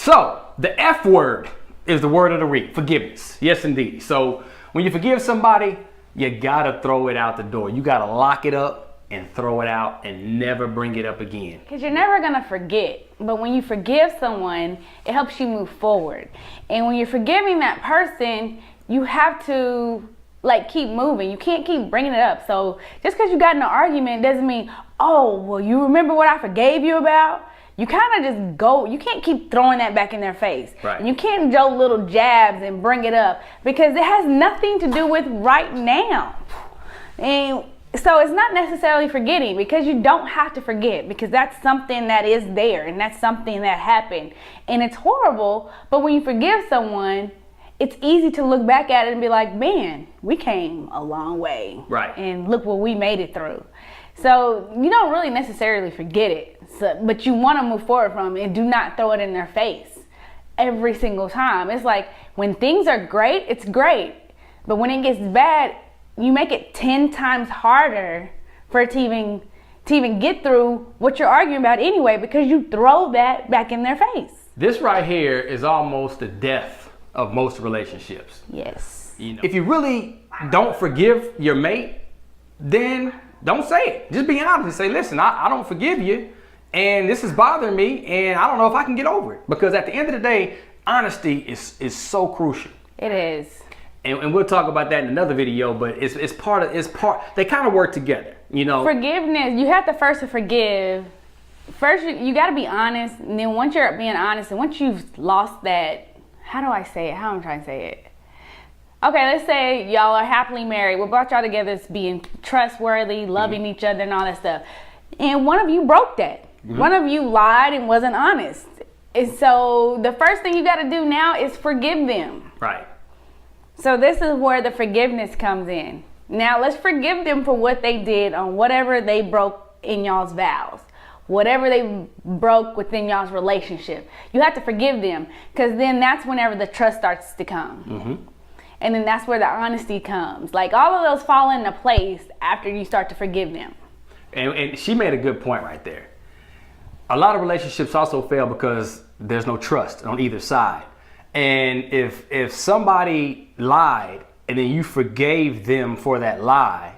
So the F word is the word of the week, forgiveness. Yes, indeed. So when you forgive somebody, you gotta throw it out the door. You gotta lock it up and throw it out and never bring it up again. Because you're never gonna forget. But when you forgive someone, it helps you move forward. And when you're forgiving that person, you have to keep moving. You can't keep bringing it up. So just because you got in an argument doesn't mean, oh, well, you remember what I forgave you about? You kind of just go, you can't keep throwing that back in their face. Right. And you can't do little jabs and bring it up because it has nothing to do with right now. And so it's not necessarily forgetting, because you don't have to forget, because that's something that is there and that's something that happened and it's horrible. But when you forgive someone, it's easy to look back at it and be like, man, we came a long way. Right. And look what we made it through. So you don't really necessarily forget it, but you want to move forward from it and do not throw it in their face every single time. It's like when things are great, it's great. But when it gets bad, you make it 10 times harder for it to even get through what you're arguing about anyway, because you throw that back in their face. This right here is almost the death of most relationships. Yes. If you really don't forgive your mate, then don't say it. Just be honest and say, listen, I don't forgive you, and this is bothering me, and I don't know if I can get over it. Because at the end of the day, honesty is so crucial. It is. And we'll talk about that in another video, but it's part, they kind of work together, Forgiveness, you have to first forgive. First, you got to be honest, and then once you're being honest, and once you've lost that, how do I say it? How am I trying to say it? Okay, let's say y'all are happily married. What brought y'all together is being trustworthy, loving each other and all that stuff. And one of you broke that. One of you lied and wasn't honest. And so the first thing you got to do now is forgive them. Right. So this is where the forgiveness comes in. Now let's forgive them for what they did on whatever they broke in y'all's vows. Whatever they broke within y'all's relationship. You have to forgive them, because then that's whenever the trust starts to come. And then that's where the honesty comes. Like all of those fall into place after you start to forgive them. And she made a good point right there. A lot of relationships also fail because there's no trust on either side. And if somebody lied and then you forgave them for that lie,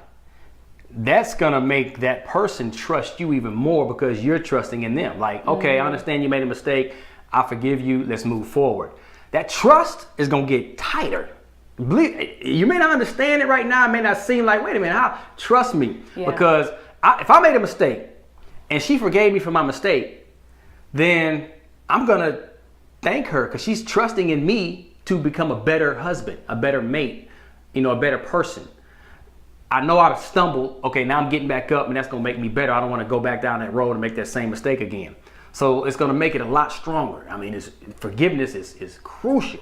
that's gonna make that person trust you even more, because you're trusting in them. Like, okay, I understand you made a mistake. I forgive you. Let's move forward. That trust is gonna get tighter. You may not understand it right now. It may not seem like, wait a minute, trust me. Yeah. Because if I made a mistake and she forgave me for my mistake, then I'm gonna thank her, because she's trusting in me to become a better husband, a better mate, a better person. I know I've stumbled. Okay, now I'm getting back up, and that's gonna make me better. I don't want to go back down that road and make that same mistake again. So it's gonna make it a lot stronger. I mean, forgiveness is crucial.